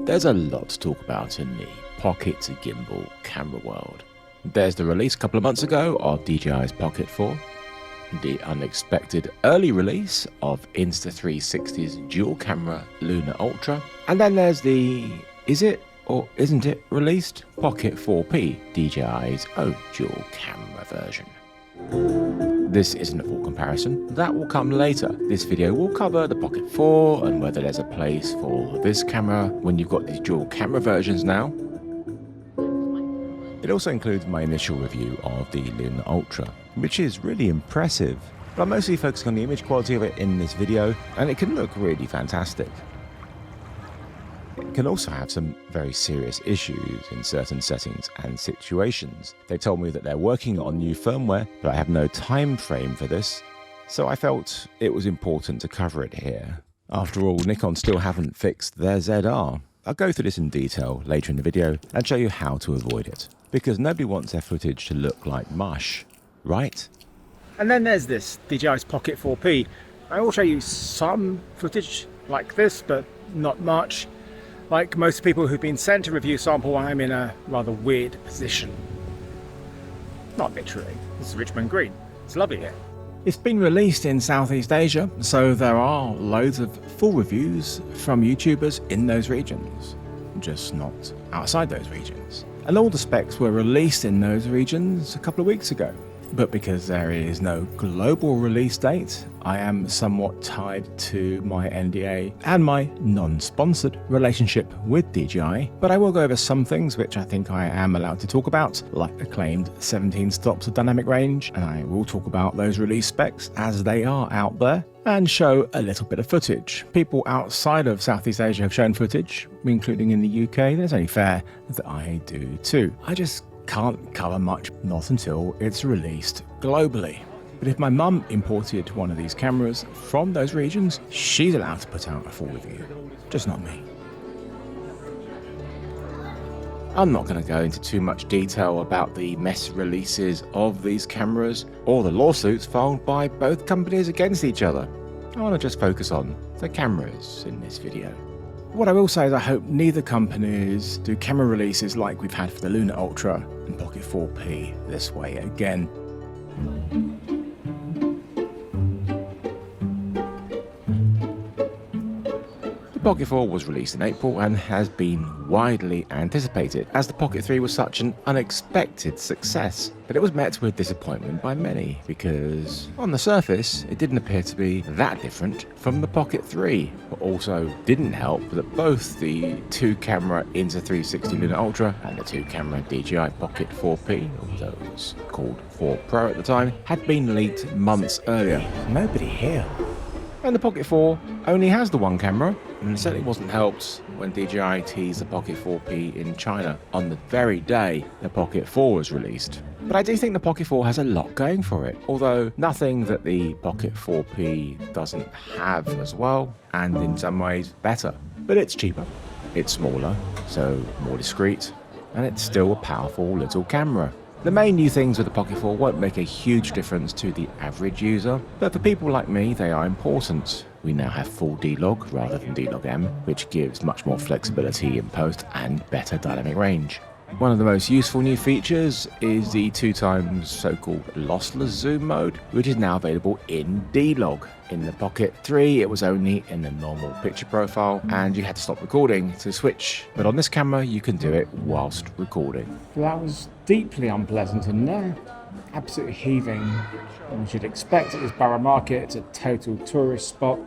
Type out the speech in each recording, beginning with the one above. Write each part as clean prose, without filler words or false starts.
There's a lot to talk about in the Pocket gimbal camera world. There's the release a couple of months ago of DJI's Pocket 4, the unexpected early release of Insta360's dual camera Luna Ultra, and then there's the is it or isn't it released Pocket 4P, DJI's own dual camera version. This isn't a full comparison, that will come later. This video will cover the Pocket 4 and whether there's a place for this camera when you've got these dual camera versions now. It also includes my initial review of the Luna Ultra, which is really impressive, but I'm mostly focusing on the image quality of it in this video, and it can look really fantastic. It can also have some very serious issues in certain settings and situations. They told me that they're working on new firmware, but I have no time frame for this, so I felt it was important to cover it here. After all, Nikon still haven't fixed their ZR. I'll go through this in detail later in the video and show you how to avoid it, because nobody wants their footage to look like mush, right? And then there's this DJI's Pocket 4P. I will show you some footage like this, but not much. Like most people who've been sent a review sample, I'm in a rather weird position. Not literally, this is Richmond Green. It's lovely here. It's been released in Southeast Asia, so there are loads of full reviews from YouTubers in those regions, just not outside those regions. And all the specs were released in those regions a couple of weeks ago. But because there is no global release date, I am somewhat tied to my NDA and my non-sponsored relationship with DJI, but I will go over some things which I think I am allowed to talk about, like the claimed 17 stops of dynamic range, and I will talk about those release specs as they are out there, and show a little bit of footage. People outside of Southeast Asia have shown footage, including in the UK. That's only fair that I do too. I just can't cover much, not until it's released globally. But if my mum imported one of these cameras from those regions, she's allowed to put out a full review, just not me. I'm not going to go into too much detail about the mess releases of these cameras or the lawsuits filed by both companies against each other. I want to just focus on the cameras in this video. What I will say is I hope neither companies do camera releases like we've had for the Luna Ultra and Pocket 4P this way again. The Pocket 4 was released in April and has been widely anticipated, as the Pocket 3 was such an unexpected success. But it was met with disappointment by many, because on the surface it didn't appear to be that different from the Pocket 3. But also didn't help that both the 2-camera Insta360 Luna Ultra and the 2-camera DJI Pocket 4P, although it was called 4 Pro at the time, had been leaked months earlier. Nobody here. And the Pocket 4 only has the 1 camera, and it certainly wasn't helped when DJI teased the Pocket 4P in China on the very day the Pocket 4 was released. But I do think the Pocket 4 has a lot going for it, although nothing that the Pocket 4P doesn't have as well, and in some ways better. But it's cheaper, it's smaller, so more discreet, and it's still a powerful little camera. The main new things with the Pocket 4 won't make a huge difference to the average user, but for people like me they are important. We now have full D-Log rather than D-Log-M, which gives much more flexibility in post and better dynamic range. One of the most useful new features is the 2x so-called lossless zoom mode, which is now available in D-Log. In the Pocket 3 it was only in the normal picture profile and you had to stop recording to switch, but on this camera you can do it whilst recording. That was deeply unpleasant in there, absolutely heaving. You should expect it is Borough Market, it's a total tourist spot.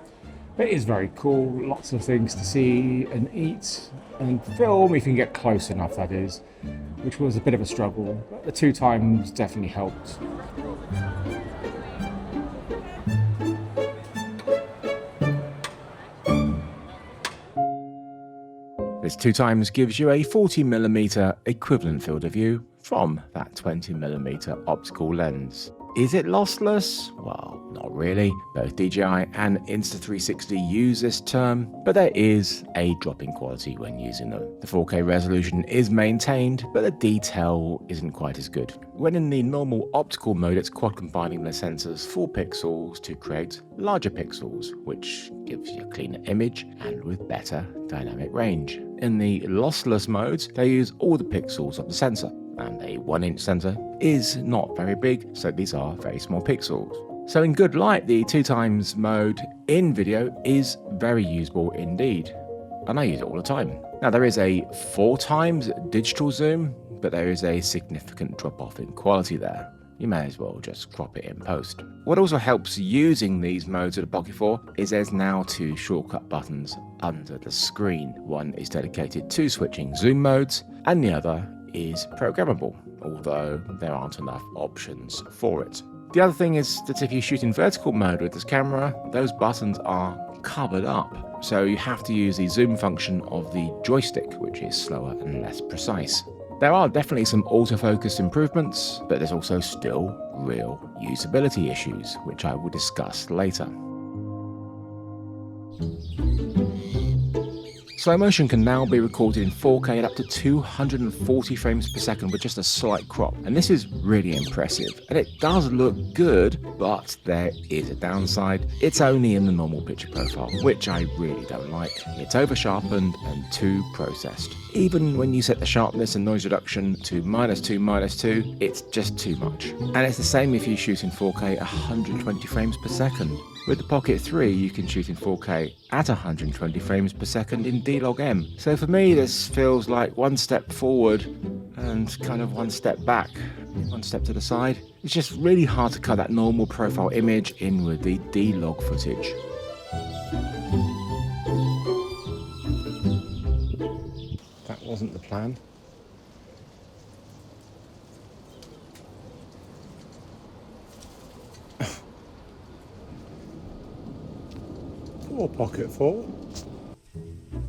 It is very cool, lots of things to see and eat and film if you can get close enough, that is, which was a bit of a struggle, but the 2x definitely helped. This 2x gives you a 40mm equivalent field of view from that 20mm optical lens. Is it lossless? Well, not really. Both DJI and Insta360 use this term, but there is a drop in quality when using them. The 4K resolution is maintained, but the detail isn't quite as good. When in the normal optical mode, it's quad combining the sensor's full pixels to create larger pixels, which gives you a cleaner image and with better dynamic range. In the lossless modes, they use all the pixels of the sensor, and a 1-inch sensor is not very big, so these are very small pixels. So in good light, the 2x mode in video is very usable indeed, and I use it all the time. Now there is a 4x digital zoom, but there is a significant drop off in quality there. You may as well just crop it in post. What also helps using these modes of the Pocket 4 is there's now 2 shortcut buttons under the screen. One is dedicated to switching zoom modes, and the other is programmable, although there aren't enough options for it. The other thing is that if you shoot in vertical mode with this camera, those buttons are covered up, so you have to use the zoom function of the joystick, which is slower and less precise. There are definitely some autofocus improvements, but there's also still real usability issues, which I will discuss later. Slow motion can now be recorded in 4K at up to 240 frames per second with just a slight crop, and this is really impressive. And it does look good, but there is a downside. It's only in the normal picture profile, which I really don't like. It's over sharpened and too processed. Even when you set the sharpness and noise reduction to -2, it's just too much. And it's the same if you shoot in 4K at 120 frames per second. With the Pocket 3, you can shoot in 4K at 120 frames per second in D-Log-M. So for me, this feels like one step forward and kind of one step back, one step to the side. It's just really hard to cut that normal profile image in with the D-Log footage. That wasn't the plan. Poor Pocket 4.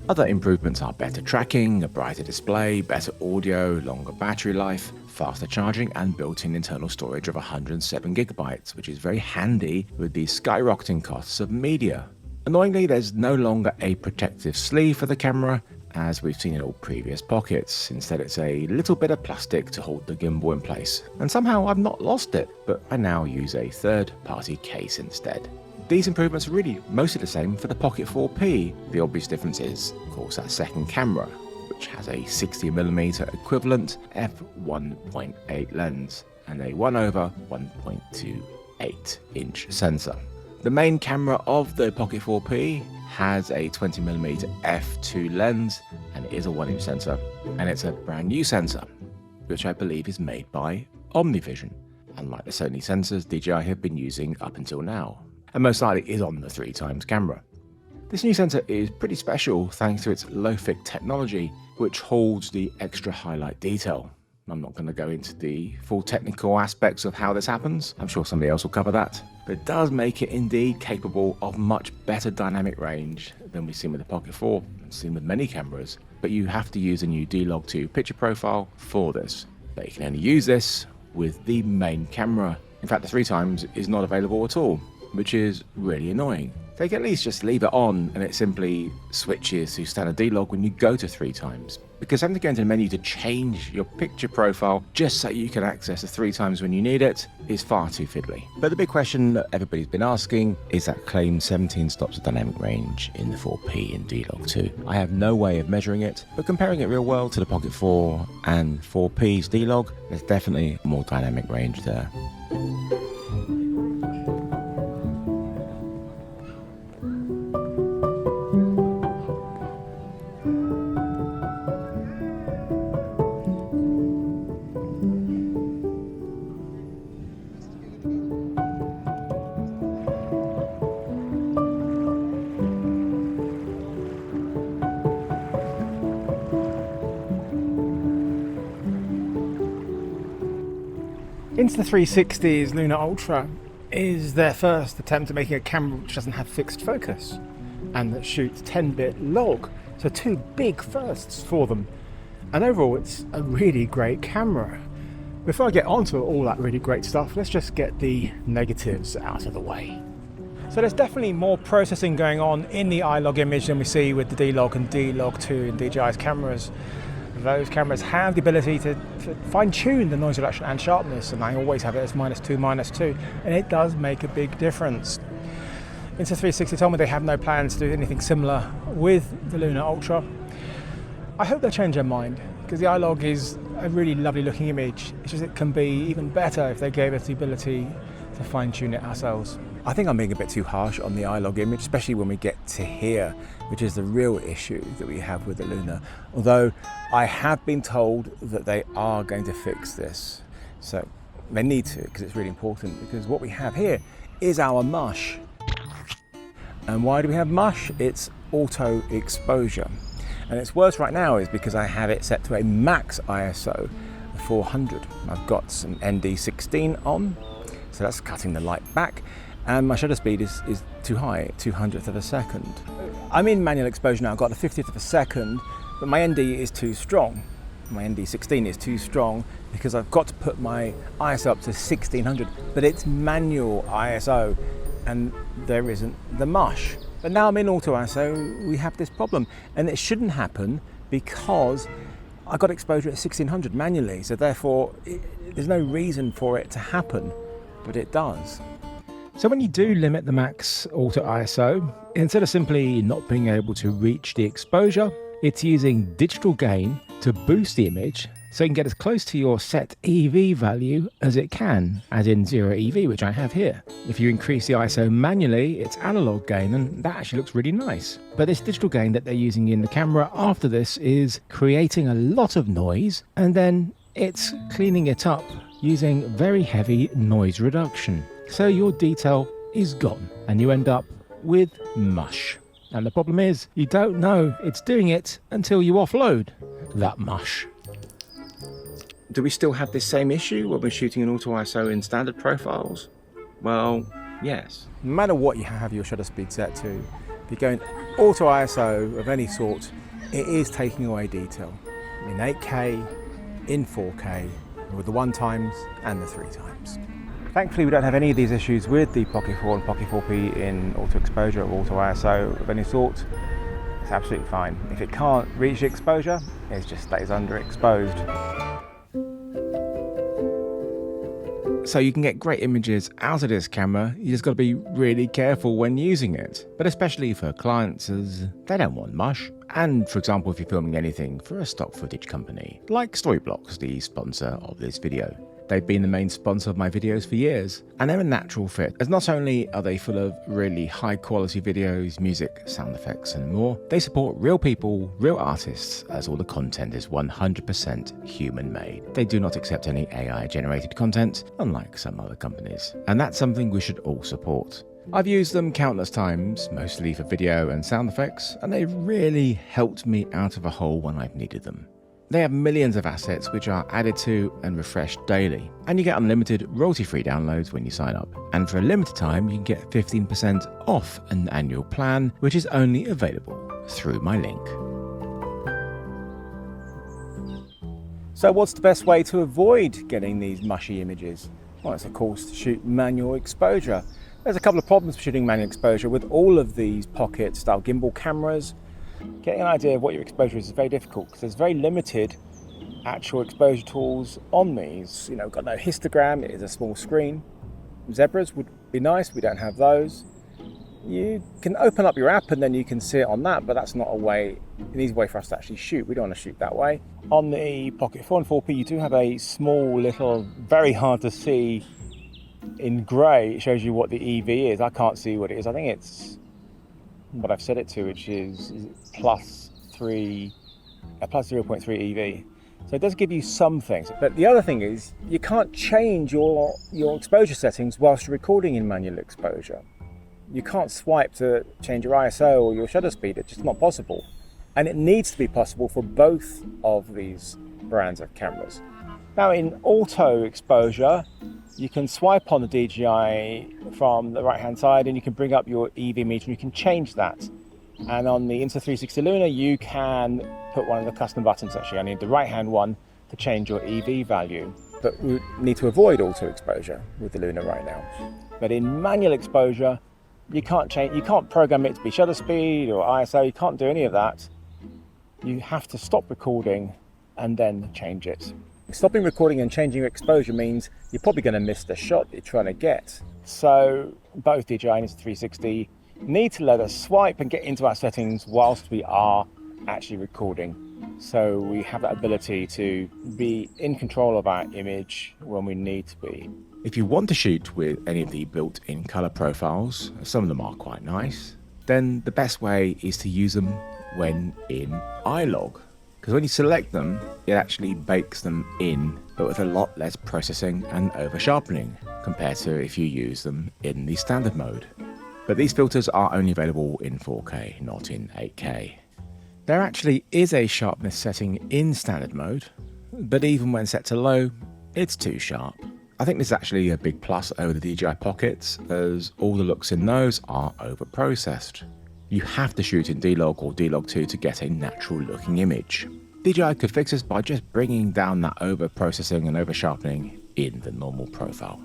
Other improvements are better tracking, a brighter display, better audio, longer battery life, faster charging, and built-in internal storage of 107 gigabytes, which is very handy with the skyrocketing costs of media. Annoyingly, there's no longer a protective sleeve for the camera, as we've seen in all previous Pockets. Instead, it's a little bit of plastic to hold the gimbal in place. And somehow I've not lost it, but I now use a third-party case instead. These improvements are really mostly the same for the Pocket 4P. The obvious difference is, of course, that second camera, which has a 60mm equivalent f1.8 lens and a 1/1.28 inch sensor. The main camera of the Pocket 4P has a 20mm f2 lens and it is a 1-inch sensor, and it's a brand new sensor, which I believe is made by OmniVision, unlike the Sony sensors DJI have been using up until now, and most likely is on the 3x camera. This new sensor is pretty special thanks to its low-fic technology, which holds the extra highlight detail. I'm not going to go into the full technical aspects of how this happens. I'm sure somebody else will cover that. But it does make it indeed capable of much better dynamic range than we've seen with the Pocket 4 and seen with many cameras. But you have to use a new D-Log2 picture profile for this. But you can only use this with the main camera. In fact, the 3x is not available at all, which is really annoying. They can at least just leave it on and it simply switches to standard D-Log when you go to 3x. Because having to go into the menu to change your picture profile just so you can access the 3x when you need it is far too fiddly. But the big question that everybody's been asking is that claimed 17 stops of dynamic range in the 4P in D-Log2. I have no way of measuring it, but comparing it real world to the Pocket 4 and 4P's D-Log, there's definitely more dynamic range there. Insta360's Luna Ultra is their first attempt at making a camera which doesn't have fixed focus and that shoots 10-bit log, so two big firsts for them. And overall it's a really great camera. Before I get onto all that really great stuff, let's just get the negatives out of the way. So there's definitely more processing going on in the iLog image than we see with the D-Log and D-Log2 and DJI's cameras. Those cameras have the ability to fine-tune the noise reduction and sharpness, and I always have it as -2, and it does make a big difference. Insta360 told me they have no plans to do anything similar with the Luna Ultra. I hope they'll change their mind, because the iLog is a really lovely looking image. It's just it can be even better if they gave us the ability to fine-tune it ourselves. I think I'm being a bit too harsh on the iLog image, especially when we get to here, which is the real issue that we have with the Luna. Although I have been told that they are going to fix this. So they need to, because it's really important, because what we have here is our mush. And why do we have mush? It's auto exposure. And it's worse right now is because I have it set to a max ISO of 400. I've got some ND16 on, so that's cutting the light back. And my shutter speed is too high, 200th of a second. I'm in manual exposure now, I've got the 50th of a second, but my ND is too strong. My ND16 is too strong because I've got to put my ISO up to 1600, but it's manual ISO and there isn't the mush. But now I'm in auto ISO, we have this problem, and it shouldn't happen because I got exposure at 1600 manually, so therefore there's no reason for it to happen, but it does. So when you do limit the max auto ISO, instead of simply not being able to reach the exposure, it's using digital gain to boost the image so you can get as close to your set EV value as it can, as in 0 EV, which I have here. If you increase the ISO manually, it's analog gain, and that actually looks really nice. But this digital gain that they're using in the camera after this is creating a lot of noise, and then it's cleaning it up using very heavy noise reduction. So your detail is gone, and you end up with mush. And the problem is, you don't know it's doing it until you offload that mush. Do we still have this same issue when we're shooting an auto ISO in standard profiles? Well, yes. No matter what you have your shutter speed set to, if you're going auto ISO of any sort, it is taking away detail. In 8K, in 4K, with the 1x and the 3x. Thankfully, we don't have any of these issues with the Pocket 4 and Pocket 4P in auto exposure or auto ISO of any sort. It's absolutely fine. If it can't reach the exposure, it just stays underexposed. So you can get great images out of this camera, you just got to be really careful when using it. But especially for clients, as they don't want mush. And for example, if you're filming anything for a stock footage company, like Storyblocks, the sponsor of this video. They've been the main sponsor of my videos for years, and they're a natural fit, as not only are they full of really high quality videos, music, sound effects and more, they support real people, real artists, as all the content is 100% human made. They do not accept any AI generated content, unlike some other companies, and that's something we should all support. I've used them countless times, mostly for video and sound effects, and they've really helped me out of a hole when I've needed them. They have millions of assets which are added to and refreshed daily, and you get unlimited royalty-free downloads when you sign up. And for a limited time, you can get 15% off an annual plan, which is only available through my link. So what's the best way to avoid getting these mushy images? Well, it's of course to shoot manual exposure. There's a couple of problems with shooting manual exposure with all of these Pocket style gimbal cameras. Getting an idea of what your exposure is very difficult because there's very limited actual exposure tools on these. You know, we've got no histogram, it is a small screen. Zebras would be nice, we don't have those. You can open up your app and then you can see it on that, but that's not an easy way for us to actually shoot. We don't want to shoot that way. On the Pocket 4 and 4P, you do have a small little, very hard to see in grey. It shows you what the EV is. I can't see what it is. I think it's what I've set it to, which is plus 0.3 EV. So it does give you some things. But the other thing is, you can't change your exposure settings whilst you're recording in manual exposure. You can't swipe to change your ISO or your shutter speed. It's just not possible. And it needs to be possible for both of these brands of cameras. Now in auto exposure, you can swipe on the DJI from the right hand side and you can bring up your EV meter and you can change that. And on the Insta360 Luna, you can put one of the custom buttons. Actually, I need the right hand one to change your EV value. but we need to avoid auto exposure with the Luna right now. But in manual exposure, you can't program it to be shutter speed or ISO, you can't do any of that. You have to stop recording and then change it. Stopping recording and changing your exposure means you're probably going to miss the shot you're trying to get. So both DJI and Insta360 need to let us swipe and get into our settings whilst we are actually recording. So we have that ability to be in control of our image when we need to be. If you want to shoot with any of the built-in color profiles, some of them are quite nice, then the best way is to use them when in iLog. Because when you select them, it actually bakes them in, but with a lot less processing and over sharpening compared to if you use them in the standard mode. But these filters are only available in 4K, not in 8K. There actually is a sharpness setting in standard mode, but even when set to low, it's too sharp. I think this is actually a big plus over the DJI Pockets, as all the looks in those are over-processed. You have to shoot in D-Log or D-Log 2 to get a natural looking image. DJI could fix this by just bringing down that over-processing and over-sharpening in the normal profile.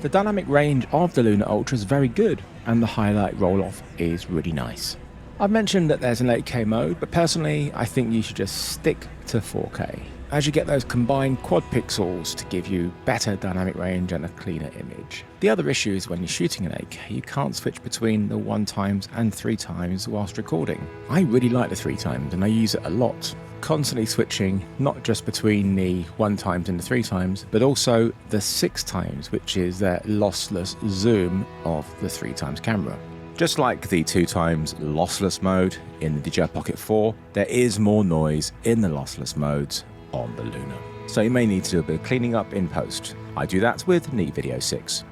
The dynamic range of the Luna Ultra is very good, and the highlight roll-off is really nice. I've mentioned that there's an 8K mode, but personally I think you should just stick to 4K, as you get those combined quad pixels to give you better dynamic range and a cleaner image. The other issue is when you're shooting in 8K, you can't switch between the 1x and 3x whilst recording. I really like the 3x and I use it a lot, constantly switching not just between the 1x and the 3x, but also the 6x, which is the lossless zoom of the 3x camera. Just like the 2x lossless mode in the DJI Pocket 4, there is more noise in the lossless modes on the Luna. So you may need to do a bit of cleaning up in post. I do that with Neat Video 6.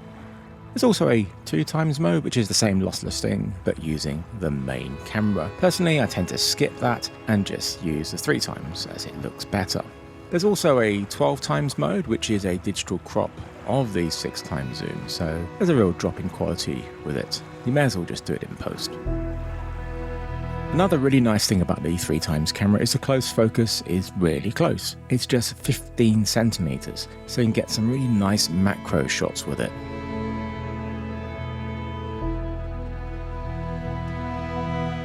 There's also a 2x mode, which is the same lossless thing, but using the main camera. Personally, I tend to skip that and just use the 3x as it looks better. There's also a 12x mode, which is a digital crop of the 6x zoom, so there's a real drop in quality with it. You may as well just do it in post. Another really nice thing about the 3x camera is the close focus is really close. It's just 15 centimeters, so you can get some really nice macro shots with it.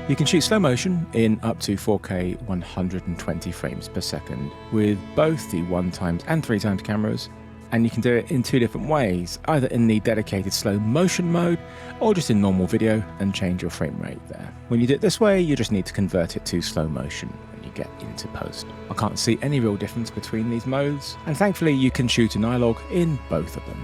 You can shoot slow motion in up to 4K 120 frames per second with both the 1x and 3x cameras, and you can do it in two different ways, either in the dedicated slow motion mode or just in normal video and change your frame rate there. When you do it this way, you just need to convert it to slow motion when you get into post. I can't see any real difference between these modes, and thankfully you can shoot in iLog in both of them,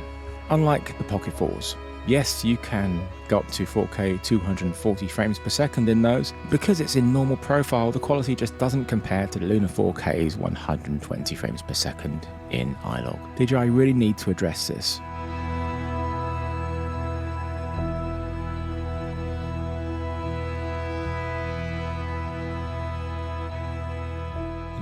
unlike the Pocket 4s. Yes, you can go up to 4K 240 frames per second in those. Because it's in normal profile, the quality just doesn't compare to the Luna 4K's 120 frames per second in iLog. DJI really need to address this.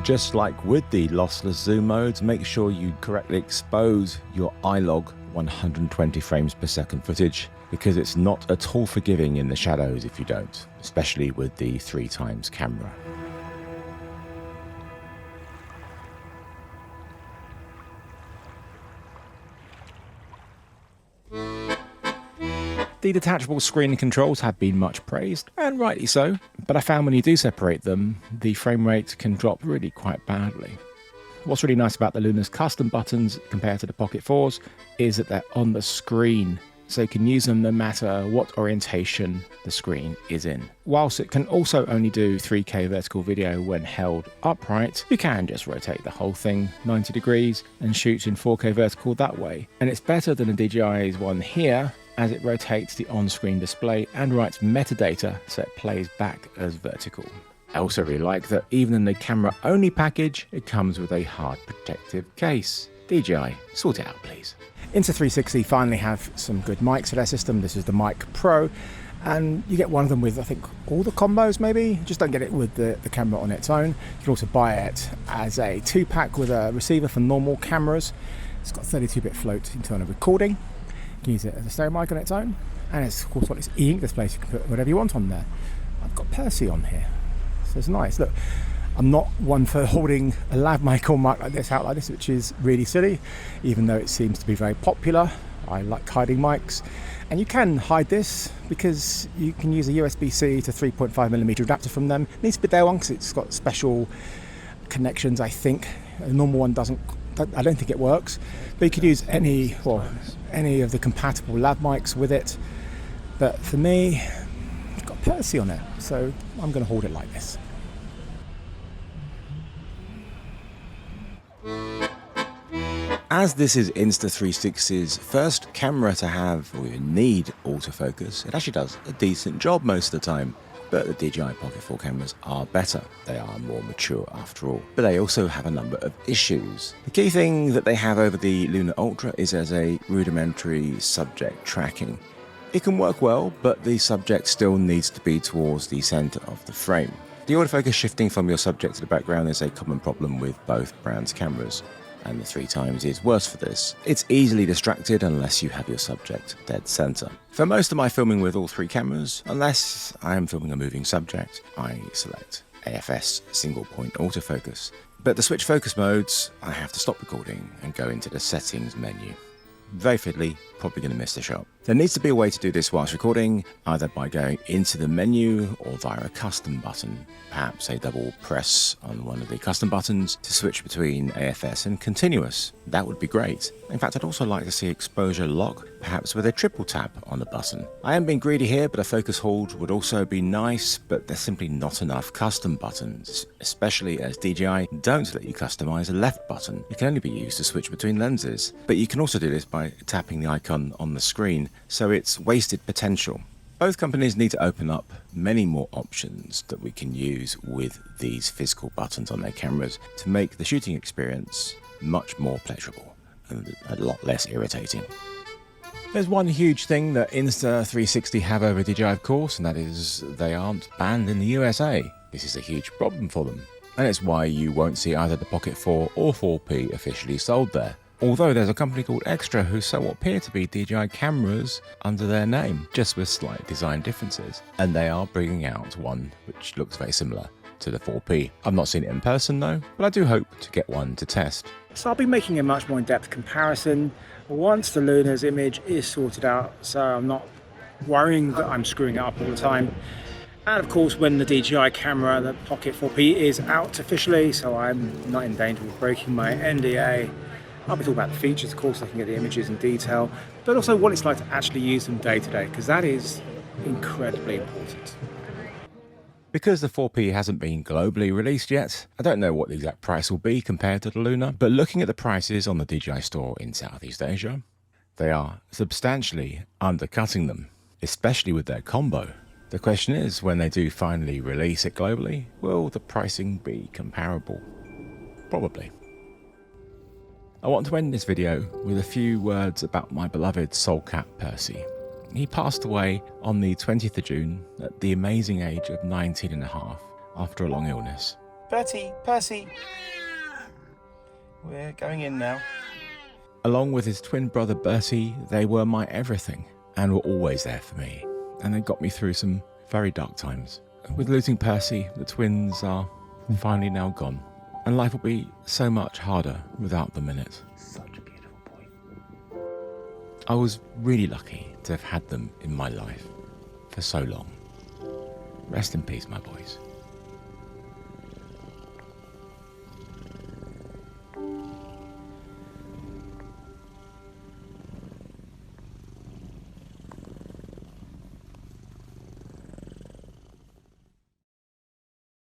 Just like with the lossless zoom modes, make sure you correctly expose your iLog 120 frames per second footage, because it's not at all forgiving in the shadows if you don't, especially with the 3x camera. The detachable screen controls have been much praised, and rightly so, but I found when you do separate them, the frame rate can drop really quite badly. What's really nice about the Luna's custom buttons compared to the Pocket 4s is that they're on the screen, so you can use them no matter what orientation the screen is in. Whilst it can also only do 3K vertical video when held upright, you can just rotate the whole thing 90 degrees and shoot in 4K vertical that way. And it's better than the DJI's one here, as it rotates the on-screen display and writes metadata so it plays back as vertical. I also really like that even in the camera-only package, it comes with a hard protective case. DJI, sort it out please. Insta360 finally have some good mics for their system. This is the Mic Pro, and you get one of them with, I think, all the combos maybe. Just don't get it with the camera on its own. You can also buy it as a 2-pack with a receiver for normal cameras. It's got 32-bit float internal recording. You can use it as a stereo mic on its own, And it's of course got this e-ink display, so you can put whatever you want on there. I've got Percy on here, so it's nice. Look, I'm not one for holding a lav mic or mic like this out like this, which is really silly, even though it seems to be very popular. I like hiding mics, and you can hide this because you can use a USB-C to 3.5mm adapter from them. It needs to be there one because it's got special connections, I think. A normal one doesn't. I don't think it works, but you could use any of the compatible lav mics with it. But for me, it's got Percy on it, so I'm going to hold it like this. As this is Insta360's first camera to have or even need autofocus, it actually does a decent job most of the time. But the DJI Pocket 4 cameras are better. They are more mature after all. But they also have a number of issues. The key thing that they have over the Luna Ultra is as a rudimentary subject tracking. It can work well, but the subject still needs to be towards the center of the frame. The autofocus shifting from your subject to the background is a common problem with both brands' cameras, and the 3x is worse for this. It's easily distracted unless you have your subject dead center. For most of my filming with all three cameras, unless I am filming a moving subject, I select AFS single point autofocus. But the switch focus modes, I have to stop recording and go into the settings menu. Very fiddly, probably going to miss the shot. There needs to be a way to do this whilst recording, either by going into the menu or via a custom button. Perhaps a double press on one of the custom buttons to switch between AFS and continuous. That would be great. In fact, I'd also like to see exposure lock, perhaps with a triple tap on the button. I am being greedy here, but a focus hold would also be nice, but there's simply not enough custom buttons, especially as DJI don't let you customize a left button. It can only be used to switch between lenses, but you can also do this by tapping the icon on the screen, so it's wasted potential. Both companies need to open up many more options that we can use with these physical buttons on their cameras to make the shooting experience much more pleasurable and a lot less irritating. There's one huge thing that Insta360 have over DJI, of course, and that is they aren't banned in the USA. This is a huge problem for them, and it's why you won't see either the Pocket 4 or 4P officially sold there. Although there's a company called Extra who somewhat appear to be DJI cameras under their name, just with slight design differences. And they are bringing out one which looks very similar to the 4P. I've not seen it in person though, but I do hope to get one to test. So I'll be making a much more in-depth comparison once the Luna's image is sorted out, so I'm not worrying that I'm screwing it up all the time. And of course when the DJI camera, the Pocket 4P, is out officially, so I'm not in danger of breaking my NDA. I'll be talking about the features, of course, I can get the images in detail, but also what it's like to actually use them day to day, because that is incredibly important. Because the 4P hasn't been globally released yet, I don't know what the exact price will be compared to the Luna, but looking at the prices on the DJI store in Southeast Asia, they are substantially undercutting them, especially with their combo. The question is, when they do finally release it globally, will the pricing be comparable? Probably. I want to end this video with a few words about my beloved soul cat Percy. He passed away on the 20th of June at the amazing age of 19 and a half after a long illness. Percy, we're going in now. Along with his twin brother Bertie, they were my everything and were always there for me, and they got me through some very dark times. With losing Percy, the twins are finally now gone, and life will be so much harder without them in it. Such a beautiful boy. I was really lucky to have had them in my life for so long. Rest in peace, my boys.